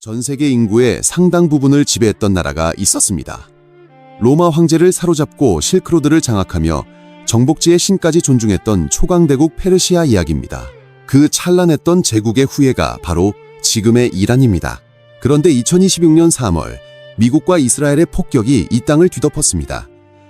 전 세계 인구의 상당 부분을 지배했던 나라가 있었습니다. 로마 황제를 사로잡고 실크로드를 장악하며 정복지의 신까지 존중했던 초강대국 페르시아 이야기입니다. 그 찬란했던 제국의 후예가 바로 지금의 이란입니다. 그런데 2026년 3월 미국과 이스라엘의 폭격이 이 땅을 뒤덮었습니다.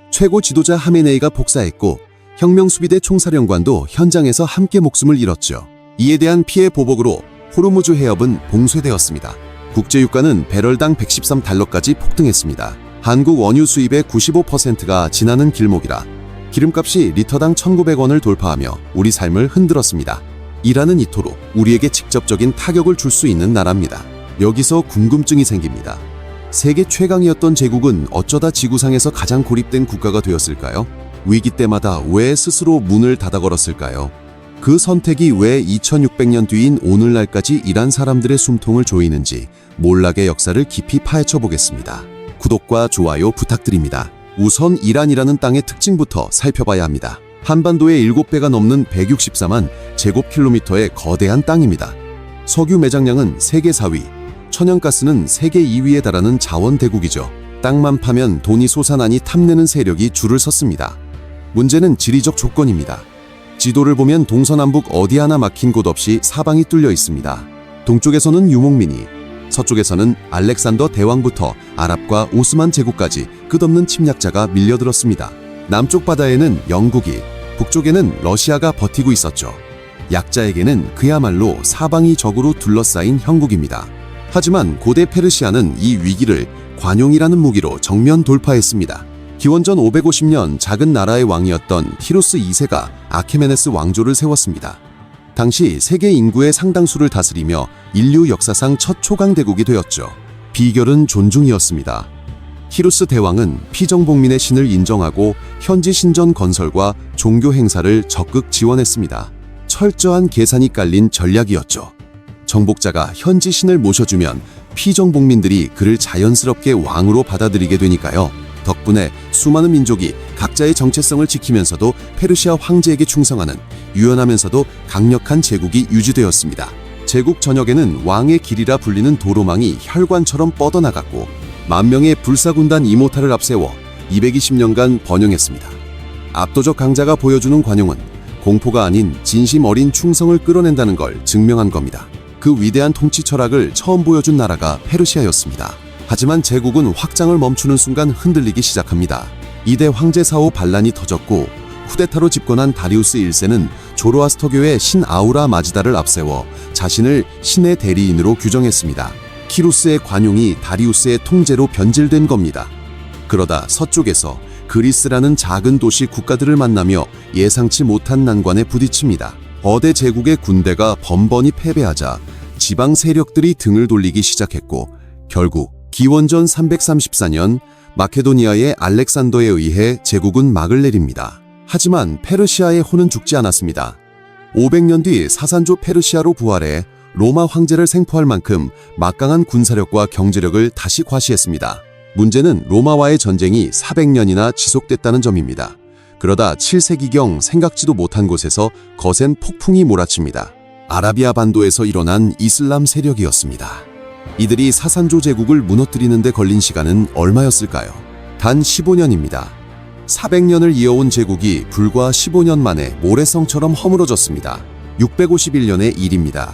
최고 지도자 하메네이가 복사했고 혁명수비대 총사령관도 현장에서 함께 목숨을 잃었죠. 이에 대한 피해 보복으로 호르무즈 해협은 봉쇄되었습니다. 국제유가는 배럴당 113달러까지 폭등했습니다. 한국 원유 수입의 95%가 지나는 길목이라 기름값이 리터당 1,900원을 돌파하며 우리 삶을 흔들었습니다. 이란은 이토록 우리에게 직접적인 타격을 줄 수 있는 나라입니다. 여기서 궁금증이 생깁니다. 세계 최강이었던 제국은 어쩌다 지구상에서 가장 고립된 국가가 되었을까요? 위기 때마다 왜 스스로 문을 닫아 걸었을까요? 그 선택이 왜 2600년 뒤인 오늘날까지 이란 사람들의 숨통을 조이는지 몰락의 역사를 깊이 파헤쳐 보겠습니다. 구독과 좋아요 부탁드립니다. 우선 이란이라는 땅의 특징부터 살펴봐야 합니다. 한반도의 7배가 넘는 164만 제곱킬로미터의 거대한 땅입니다. 석유 매장량은 세계 4위, 천연가스는 세계 2위에 달하는 자원 대국이죠. 땅만 파면 돈이 솟아나니 탐내는 세력이 줄을 섰습니다. 문제는 지리적 조건입니다. 지도를 보면 동서남북 어디 하나 막힌 곳 없이 사방이 뚫려 있습니다. 동쪽에서는 유목민이, 서쪽에서는 알렉산더 대왕부터 아랍과 오스만 제국까지 끝없는 침략자가 밀려들었습니다. 남쪽 바다에는 영국이, 북쪽에는 러시아가 버티고 있었죠. 약자에게는 그야말로 사방이 적으로 둘러싸인 형국입니다. 하지만 고대 페르시아는 이 위기를 관용이라는 무기로 정면 돌파했습니다. 기원전 550년 작은 나라의 왕이었던 키루스 2세가 아케메네스 왕조를 세웠습니다. 당시 세계 인구의 상당수를 다스리며 인류 역사상 첫 초강대국이 되었죠. 비결은 존중이었습니다. 키루스 대왕은 피정복민의 신을 인정하고 현지 신전 건설과 종교 행사를 적극 지원했습니다. 철저한 계산이 깔린 전략이었죠. 정복자가 현지 신을 모셔주면 피정복민들이 그를 자연스럽게 왕으로 받아들이게 되니까요. 덕분에 수많은 민족이 각자의 정체성을 지키면서도 페르시아 황제에게 충성하는 유연하면서도 강력한 제국이 유지되었습니다. 제국 전역에는 왕의 길이라 불리는 도로망이 혈관처럼 뻗어나갔고 만 명의 불사군단 이모타를 앞세워 220년간 번영했습니다. 압도적 강자가 보여주는 관용은 공포가 아닌 진심 어린 충성을 끌어낸다는 걸 증명한 겁니다. 그 위대한 통치 철학을 처음 보여준 나라가 페르시아였습니다. 하지만 제국은 확장을 멈추는 순간 흔들리기 시작합니다. 이대 황제 사후 반란이 터졌고 쿠데타로 집권한 다리우스 1세는 조로아스터교의 신 아우라 마지다를 앞세워 자신을 신의 대리인으로 규정했습니다. 키루스의 관용이 다리우스의 통제로 변질된 겁니다. 그러다 서쪽에서 그리스라는 작은 도시 국가들을 만나며 예상치 못한 난관에 부딪힙니다. 거대 제국의 군대가 번번이 패배하자 지방 세력들이 등을 돌리기 시작했고 결국 기원전 334년 마케도니아의 알렉산더에 의해 제국은 막을 내립니다. 하지만 페르시아의 혼은 죽지 않았습니다. 500년 뒤 사산조 페르시아로 부활해 로마 황제를 생포할 만큼 막강한 군사력과 경제력을 다시 과시했습니다. 문제는 로마와의 전쟁이 400년이나 지속됐다는 점입니다. 그러다 7세기경 생각지도 못한 곳에서 거센 폭풍이 몰아칩니다. 아라비아 반도에서 일어난 이슬람 세력이었습니다. 이들이 사산조 제국을 무너뜨리는 데 걸린 시간은 얼마였을까요? 단 15년입니다. 400년을 이어온 제국이 불과 15년 만에 모래성처럼 허물어졌습니다. 651년의 일입니다.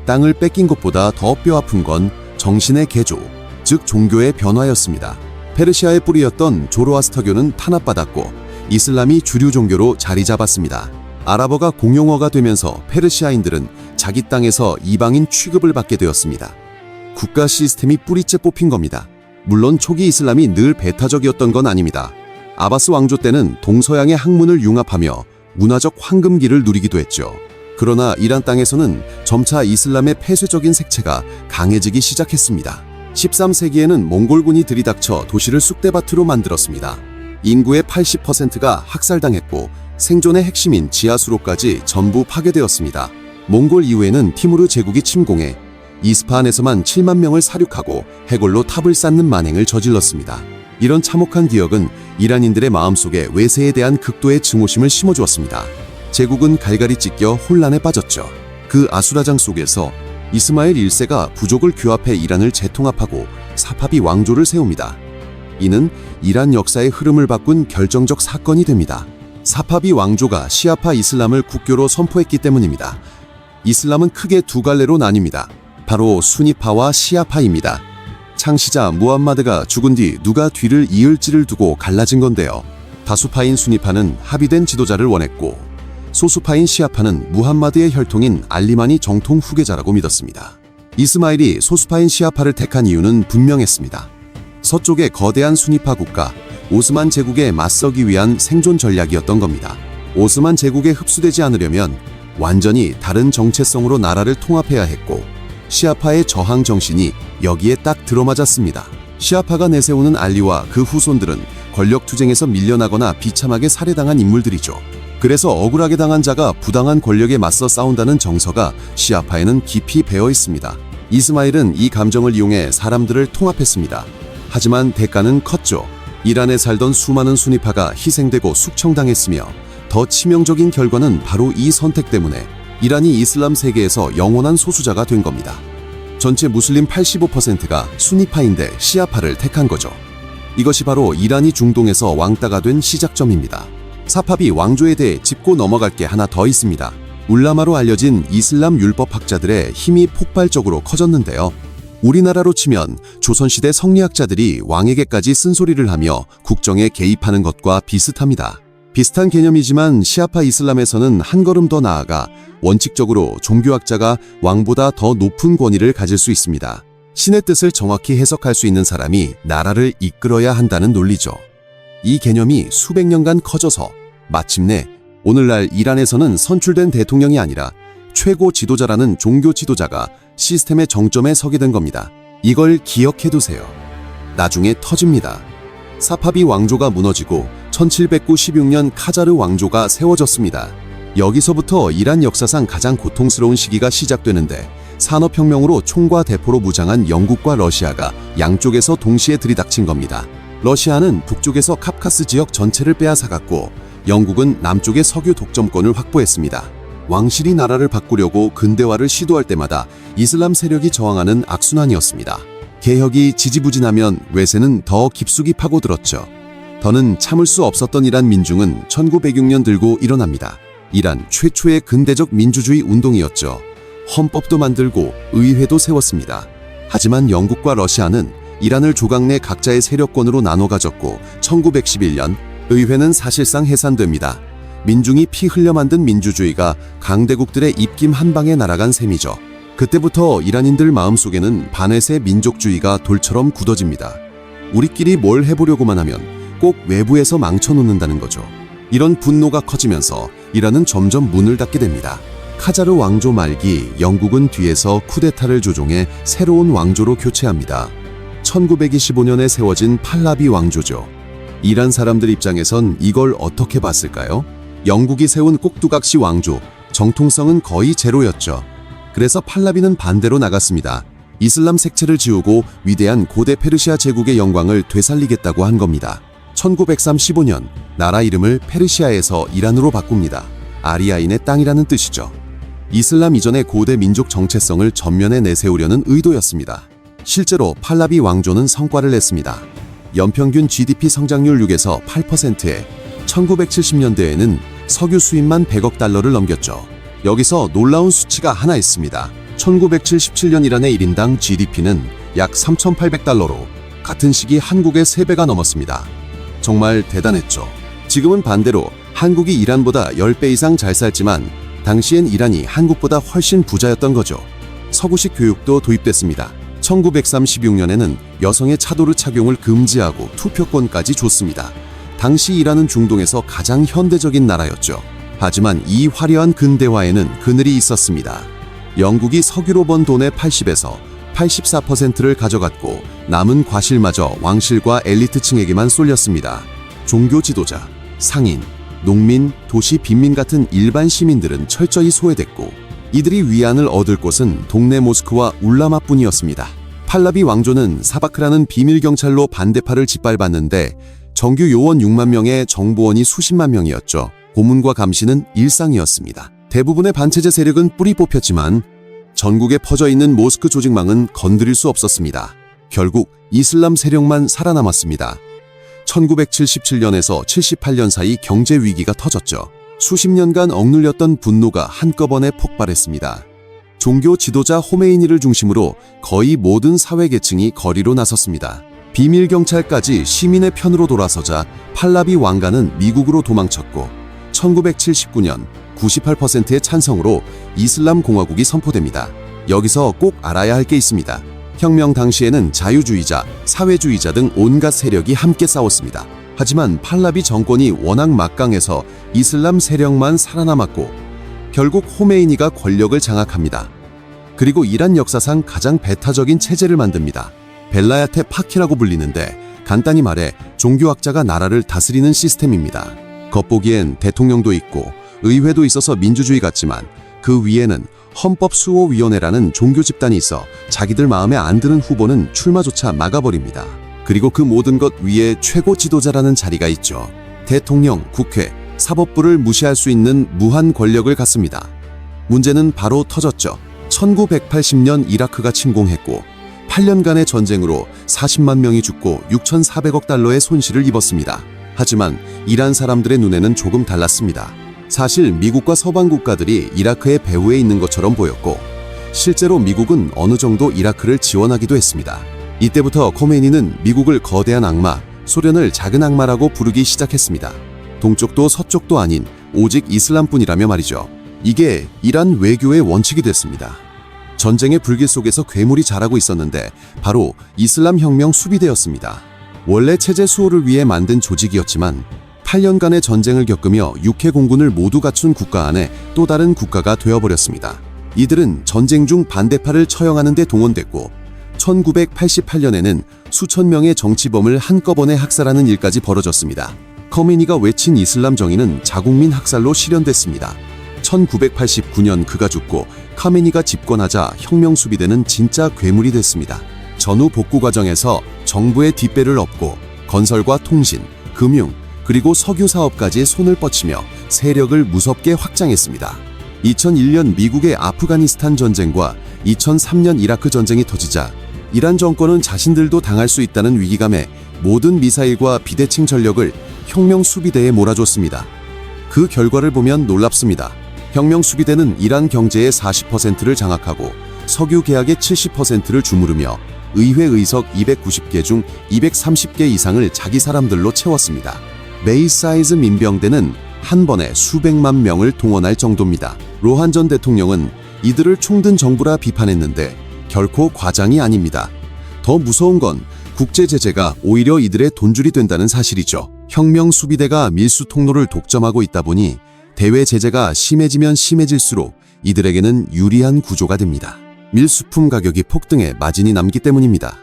땅을 뺏긴 것보다 더 뼈아픈 건 정신의 개조, 즉 종교의 변화였습니다. 페르시아의 뿌리였던 조로아스터교는 탄압받았고 이슬람이 주류 종교로 자리 잡았습니다. 아랍어가 공용어가 되면서 페르시아인들은 자기 땅에서 이방인 취급을 받게 되었습니다. 국가 시스템이 뿌리째 뽑힌 겁니다. 물론 초기 이슬람이 늘 배타적이었던 건 아닙니다. 아바스 왕조 때는 동서양의 학문을 융합하며 문화적 황금기를 누리기도 했죠. 그러나 이란 땅에서는 점차 이슬람의 폐쇄적인 색채가 강해지기 시작했습니다. 13세기에는 몽골군이 들이닥쳐 도시를 쑥대밭으로 만들었습니다. 인구의 80%가 학살당했고 생존의 핵심인 지하수로까지 전부 파괴되었습니다. 몽골 이후에는 티무르 제국이 침공해 이스파한에서만 7만 명을 사륙하고 해골로 탑을 쌓는 만행을 저질렀습니다. 이런 참혹한 기억은 이란인들의 마음속에 외세에 대한 극도의 증오심을 심어주었습니다. 제국은 갈갈이 찢겨 혼란에 빠졌죠. 그 아수라장 속에서 이스마엘 1세가 부족을 규합해 이란을 재통합하고 사파비 왕조를 세웁니다. 이는 이란 역사의 흐름을 바꾼 결정적 사건이 됩니다. 사파비 왕조가 시아파 이슬람을 국교로 선포했기 때문입니다. 이슬람은 크게 두 갈래로 나뉩니다. 바로 수니파와 시아파입니다. 창시자 무함마드가 죽은 뒤 누가 뒤를 이을지를 두고 갈라진 건데요. 다수파인 수니파는 합의된 지도자를 원했고, 소수파인 시아파는 무함마드의 혈통인 알리만이 정통 후계자라고 믿었습니다. 이스마일이 소수파인 시아파를 택한 이유는 분명했습니다. 서쪽의 거대한 수니파 국가 오스만 제국에 맞서기 위한 생존 전략이었던 겁니다. 오스만 제국에 흡수되지 않으려면 완전히 다른 정체성으로 나라를 통합해야 했고, 시아파의 저항 정신이 여기에 딱 들어맞았습니다. 시아파가 내세우는 알리와 그 후손들은 권력 투쟁에서 밀려나거나 비참하게 살해당한 인물들이죠. 그래서 억울하게 당한 자가 부당한 권력에 맞서 싸운다는 정서가 시아파에는 깊이 배어 있습니다. 이스마일은 이 감정을 이용해 사람들을 통합했습니다. 하지만 대가는 컸죠. 이란에 살던 수많은 수니파가 희생되고 숙청당했으며, 더 치명적인 결과는 바로 이 선택 때문에 이란이 이슬람 세계에서 영원한 소수자가 된 겁니다. 전체 무슬림 85%가 수니파인데 시아파를 택한 거죠. 이것이 바로 이란이 중동에서 왕따가 된 시작점입니다. 사파비 왕조에 대해 짚고 넘어갈 게 하나 더 있습니다. 울라마로 알려진 이슬람 율법학자들의 힘이 폭발적으로 커졌는데요. 우리나라로 치면 조선시대 성리학자들이 왕에게까지 쓴소리를 하며 국정에 개입하는 것과 비슷합니다. 비슷한 개념이지만 시아파 이슬람에서는 한 걸음 더 나아가 원칙적으로 종교학자가 왕보다 더 높은 권위를 가질 수 있습니다. 신의 뜻을 정확히 해석할 수 있는 사람이 나라를 이끌어야 한다는 논리죠. 이 개념이 수백 년간 커져서 마침내 오늘날 이란에서는 선출된 대통령이 아니라 최고 지도자라는 종교 지도자가 시스템의 정점에 서게 된 겁니다. 이걸 기억해두세요. 나중에 터집니다. 사파비 왕조가 무너지고 1796년 카자르 왕조가 세워졌습니다. 여기서부터 이란 역사상 가장 고통스러운 시기가 시작되는데, 산업혁명으로 총과 대포로 무장한 영국과 러시아가 양쪽에서 동시에 들이닥친 겁니다. 러시아는 북쪽에서 카프카스 지역 전체를 빼앗아갔고, 영국은 남쪽의 석유 독점권을 확보했습니다. 왕실이 나라를 바꾸려고 근대화를 시도할 때마다 이슬람 세력이 저항하는 악순환이었습니다. 개혁이 지지부진하면 외세는 더 깊숙이 파고들었죠. 더는 참을 수 없었던 이란 민중은 1906년 들고 일어납니다. 이란 최초의 근대적 민주주의 운동이었죠. 헌법도 만들고 의회도 세웠습니다. 하지만 영국과 러시아는 이란을 조각 내 각자의 세력권으로 나눠 가졌고, 1911년 의회는 사실상 해산됩니다. 민중이 피 흘려 만든 민주주의가 강대국들의 입김 한 방에 날아간 셈이죠. 그때부터 이란인들 마음속에는 반회세 민족주의가 돌처럼 굳어집니다. 우리끼리 뭘 해보려고만 하면 꼭 외부에서 망쳐놓는다는 거죠. 이런 분노가 커지면서 이란은 점점 문을 닫게 됩니다. 카자르 왕조 말기 영국은 뒤에서 쿠데타를 조종해 새로운 왕조로 교체합니다. 1925년에 세워진 팔라비 왕조죠. 이란 사람들 입장에선 이걸 어떻게 봤을까요? 영국이 세운 꼭두각시 왕조, 정통성은 거의 제로였죠. 그래서 팔라비는 반대로 나갔습니다. 이슬람 색채를 지우고 위대한 고대 페르시아 제국의 영광을 되살리겠다고 한 겁니다. 1935년 나라 이름을 페르시아에서 이란으로 바꿉니다. 아리아인의 땅이라는 뜻이죠. 이슬람 이전의 고대 민족 정체성을 전면에 내세우려는 의도였습니다. 실제로 팔라비 왕조는 성과를 냈습니다. 연평균 GDP 성장률 6에서 8%에 1970년대에는 석유 수입만 100억 달러를 넘겼죠. 여기서 놀라운 수치가 하나 있습니다. 1977년 이란의 1인당 GDP는 약 3,800달러로 같은 시기 한국의 3배가 넘었습니다. 정말 대단했죠. 지금은 반대로 한국이 이란보다 10배 이상 잘 살지만 당시엔 이란이 한국보다 훨씬 부자였던 거죠. 서구식 교육도 도입됐습니다. 1936년에는 여성의 차도르 착용을 금지하고 투표권까지 줬습니다. 당시 이란은 중동에서 가장 현대적인 나라였죠. 하지만 이 화려한 근대화에는 그늘이 있었습니다. 영국이 석유로 번 돈의 80에서 84%를 가져갔고 남은 과실마저 왕실과 엘리트층에게만 쏠렸습니다. 종교 지도자, 상인, 농민, 도시 빈민 같은 일반 시민들은 철저히 소외됐고 이들이 위안을 얻을 곳은 동네 모스크와 울라마뿐이었습니다. 팔라비 왕조는 사바크라는 비밀경찰로 반대파를 짓밟았는데 정규 요원 6만 명에 정보원이 수십만 명이었죠. 고문과 감시는 일상이었습니다. 대부분의 반체제 세력은 뿌리 뽑혔지만 전국에 퍼져 있는 모스크 조직망은 건드릴 수 없었습니다. 결국 이슬람 세력만 살아남았습니다. 1977년에서 78년 사이 경제 위기가 터졌죠. 수십 년간 억눌렸던 분노가 한꺼번에 폭발했습니다. 종교 지도자 호메이니를 중심으로 거의 모든 사회계층이 거리로 나섰습니다. 비밀 경찰까지 시민의 편으로 돌아서자 팔라비 왕가는 미국으로 도망쳤고 1979년 98%의 찬성으로 이슬람 공화국이 선포됩니다. 여기서 꼭 알아야 할 게 있습니다. 혁명 당시에는 자유주의자, 사회주의자 등 온갖 세력이 함께 싸웠습니다. 하지만 팔라비 정권이 워낙 막강해서 이슬람 세력만 살아남았고 결국 호메이니가 권력을 장악합니다. 그리고 이란 역사상 가장 배타적인 체제를 만듭니다. 벨라야테 파키라고 불리는데 간단히 말해 종교학자가 나라를 다스리는 시스템입니다. 겉보기엔 대통령도 있고 의회도 있어서 민주주의 같지만 그 위에는 헌법수호위원회라는 종교 집단이 있어 자기들 마음에 안 드는 후보는 출마조차 막아버립니다. 그리고 그 모든 것 위에 최고 지도자라는 자리가 있죠. 대통령, 국회, 사법부를 무시할 수 있는 무한 권력을 갖습니다. 문제는 바로 터졌죠. 1980년 이라크가 침공했고 8년간의 전쟁으로 40만 명이 죽고 6,400억 달러의 손실을 입었습니다. 하지만 이란 사람들의 눈에는 조금 달랐습니다. 사실 미국과 서방 국가들이 이라크의 배후에 있는 것처럼 보였고 실제로 미국은 어느 정도 이라크를 지원하기도 했습니다. 이때부터 khomeini는 미국을 거대한 악마, 소련을 작은 악마라고 부르기 시작했습니다. 동쪽도 서쪽도 아닌 오직 이슬람뿐이라며 말이죠. 이게 이란 외교의 원칙이 됐습니다. 전쟁의 불길 속에서 괴물이 자라고 있었는데 바로 이슬람 혁명 수비대였습니다. 원래 체제 수호를 위해 만든 조직이었지만 8년간의 전쟁을 겪으며 육해 공군을 모두 갖춘 국가 안에 또 다른 국가가 되어버렸습니다. 이들은 전쟁 중 반대파를 처형하는 데 동원됐고 1988년에는 수천 명의 정치범을 한꺼번에 학살하는 일까지 벌어졌습니다. khomeini가 외친 이슬람 정의는 자국민 학살로 실현됐습니다. 1989년 그가 죽고 카메니가 집권하자 혁명 수비대는 진짜 괴물이 됐습니다. 전후 복구 과정에서 정부의 뒷배를 업고 건설과 통신, 금융, 그리고 석유 사업까지 손을 뻗치며 세력을 무섭게 확장했습니다. 2001년 미국의 아프가니스탄 전쟁과 2003년 이라크 전쟁이 터지자 이란 정권은 자신들도 당할 수 있다는 위기감에 모든 미사일과 비대칭 전력을 혁명 수비대에 몰아줬습니다. 그 결과를 보면 놀랍습니다. 혁명 수비대는 이란 경제의 40%를 장악하고 석유 계약의 70%를 주무르며 의회 의석 290개 중 230개 이상을 자기 사람들로 채웠습니다. 메이사이즈 민병대는 한 번에 수백만 명을 동원할 정도입니다. 로한 전 대통령은 이들을 총든 정부라 비판했는데 결코 과장이 아닙니다. 더 무서운 건 국제 제재가 오히려 이들의 돈줄이 된다는 사실이죠. 혁명 수비대가 밀수 통로를 독점하고 있다 보니 대외 제재가 심해지면 심해질수록 이들에게는 유리한 구조가 됩니다. 밀수품 가격이 폭등해 마진이 남기 때문입니다.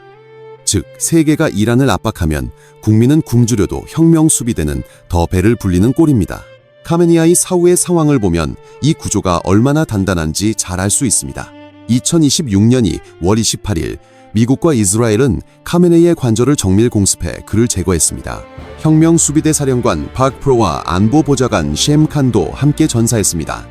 즉, 세계가 이란을 압박하면 국민은 굶주려도 혁명 수비대는 더 배를 불리는 꼴입니다. 카메니아이 사후의 상황을 보면 이 구조가 얼마나 단단한지 잘 알 수 있습니다. 2026년 2월 28일 미국과 이스라엘은 카메네이의 관저를 정밀 공습해 그를 제거했습니다. 혁명 수비대 사령관 박 프로와 안보보좌관 셴 칸도 함께 전사했습니다.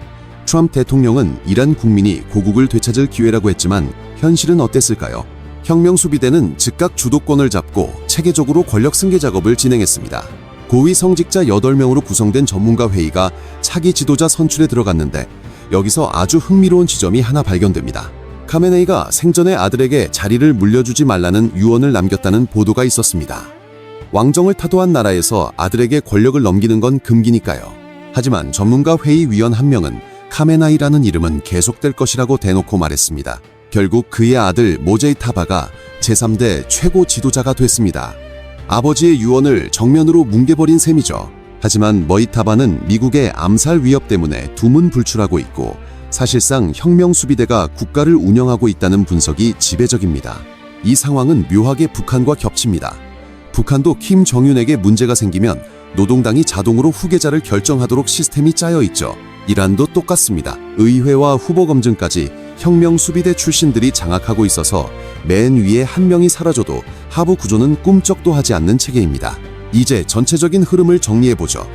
트럼프 대통령은 이란 국민이 고국을 되찾을 기회라고 했지만 현실은 어땠을까요? 혁명 수비대는 즉각 주도권을 잡고 체계적으로 권력 승계 작업을 진행했습니다. 고위 성직자 8명으로 구성된 전문가 회의가 차기 지도자 선출에 들어갔는데 여기서 아주 흥미로운 지점이 하나 발견됩니다. 카메네이가 생전에 아들에게 자리를 물려주지 말라는 유언을 남겼다는 보도가 있었습니다. 왕정을 타도한 나라에서 아들에게 권력을 넘기는 건 금기니까요. 하지만 전문가 회의 위원 한 명은 카메나이라는 이름은 계속될 것이라고 대놓고 말했습니다. 결국 그의 아들 모제이타바가 제3대 최고 지도자가 됐습니다. 아버지의 유언을 정면으로 뭉개버린 셈이죠. 하지만 머이타바는 미국의 암살 위협 때문에 두문불출하고 있고 사실상 혁명 수비대가 국가를 운영하고 있다는 분석이 지배적입니다. 이 상황은 묘하게 북한과 겹칩니다. 북한도 킴 정윤에게 문제가 생기면 노동당이 자동으로 후계자를 결정하도록 시스템이 짜여 있죠. 이란도 똑같습니다. 의회와 후보 검증까지 혁명 수비대 출신들이 장악하고 있어서 맨 위에 한 명이 사라져도 하부 구조는 꿈쩍도 하지 않는 체계입니다. 이제 전체적인 흐름을 정리해보죠.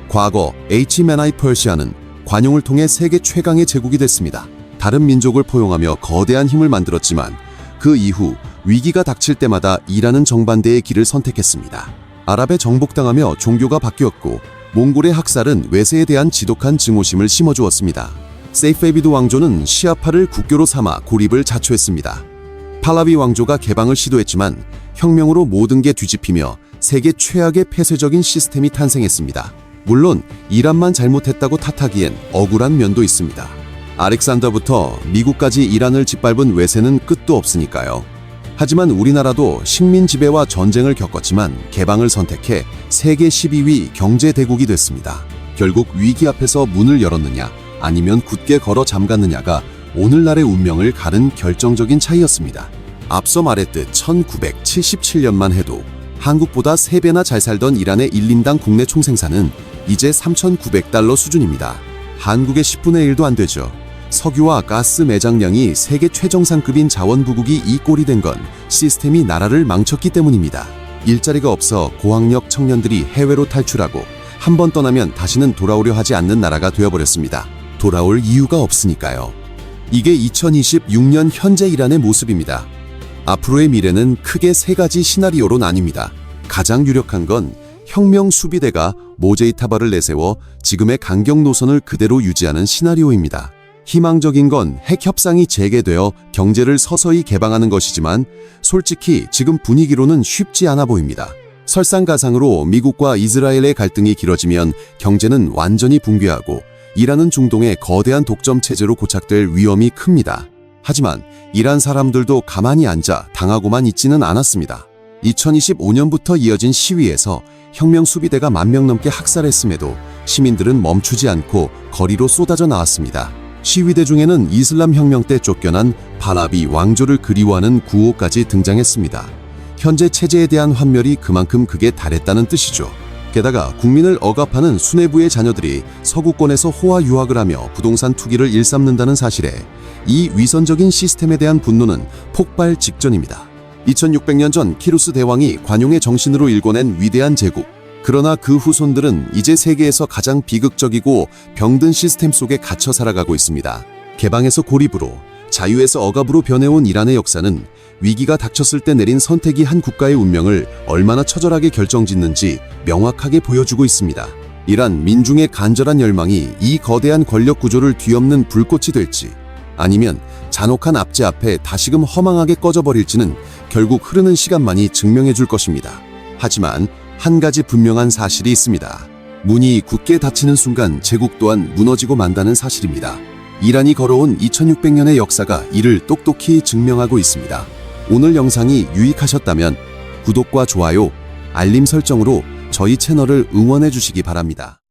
과거 H맨아이 퍼시아는 관용을 통해 세계 최강의 제국이 됐습니다. 다른 민족을 포용하며 거대한 힘을 만들었지만 그 이후 위기가 닥칠 때마다 이란은 정반대의 길을 선택했습니다. 아랍에 정복당하며 종교가 바뀌었고 몽골의 학살은 외세에 대한 지독한 증오심을 심어주었습니다. 세이페비드 왕조는 시아파를 국교로 삼아 고립을 자초했습니다. 팔라비 왕조가 개방을 시도했지만 혁명으로 모든 게 뒤집히며 세계 최악의 폐쇄적인 시스템이 탄생했습니다. 물론 이란만 잘못했다고 탓하기엔 억울한 면도 있습니다. 알렉산더부터 미국까지 이란을 짓밟은 외세는 끝도 없으니까요. 하지만 우리나라도 식민 지배와 전쟁을 겪었지만 개방을 선택해 세계 12위 경제대국이 됐습니다. 결국 위기 앞에서 문을 열었느냐 아니면 굳게 걸어 잠갔느냐가 오늘날의 운명을 가른 결정적인 차이였습니다. 앞서 말했듯 1977년만 해도 한국보다 3배나 잘 살던 이란의 1인당 국내 총생산은 이제 3,900달러 수준입니다. 한국의 10분의 1도 안 되죠. 석유와 가스 매장량이 세계 최정상급인 자원부국이 이 꼴이 된 건 시스템이 나라를 망쳤기 때문입니다. 일자리가 없어 고학력 청년들이 해외로 탈출하고 한 번 떠나면 다시는 돌아오려 하지 않는 나라가 되어버렸습니다. 돌아올 이유가 없으니까요. 이게 2026년 현재 이란의 모습입니다. 앞으로의 미래는 크게 3가지 시나리오로 나뉩니다. 가장 유력한 건 혁명 수비대가 모제이 타바를 내세워 지금의 강경 노선을 그대로 유지하는 시나리오입니다. 희망적인 건 핵 협상이 재개되어 경제를 서서히 개방하는 것이지만 솔직히 지금 분위기로는 쉽지 않아 보입니다. 설상가상으로 미국과 이스라엘의 갈등이 길어지면 경제는 완전히 붕괴하고 이란은 중동의 거대한 독점 체제로 고착될 위험이 큽니다. 하지만 이란 사람들도 가만히 앉아 당하고만 있지는 않았습니다. 2025년부터 이어진 시위에서 혁명 수비대가 10,000명 넘게 학살했음에도 시민들은 멈추지 않고 거리로 쏟아져 나왔습니다. 시위대 중에는 이슬람 혁명 때 쫓겨난 팔라비 왕조를 그리워하는 구호까지 등장했습니다. 현재 체제에 대한 환멸이 그만큼 극에 달했다는 뜻이죠. 게다가 국민을 억압하는 수뇌부의 자녀들이 서구권에서 호화 유학을 하며 부동산 투기를 일삼는다는 사실에 이 위선적인 시스템에 대한 분노는 폭발 직전입니다. 2600년 전 키루스 대왕이 관용의 정신으로 일궈낸 위대한 제국. 그러나 그 후손들은 이제 세계에서 가장 비극적이고 병든 시스템 속에 갇혀 살아가고 있습니다. 개방에서 고립으로, 자유에서 억압으로 변해온 이란의 역사는 위기가 닥쳤을 때 내린 선택이 한 국가의 운명을 얼마나 처절하게 결정짓는지 명확하게 보여주고 있습니다. 이란 민중의 간절한 열망이 이 거대한 권력 구조를 뒤엎는 불꽃이 될지, 아니면 잔혹한 압제 앞에 다시금 허망하게 꺼져버릴지는 결국 흐르는 시간만이 증명해 줄 것입니다. 하지만 한 가지 분명한 사실이 있습니다. 문이 굳게 닫히는 순간 제국 또한 무너지고 만다는 사실입니다. 이란이 걸어온 2600년의 역사가 이를 똑똑히 증명하고 있습니다. 오늘 영상이 유익하셨다면 구독과 좋아요, 알림 설정으로 저희 채널을 응원해 주시기 바랍니다.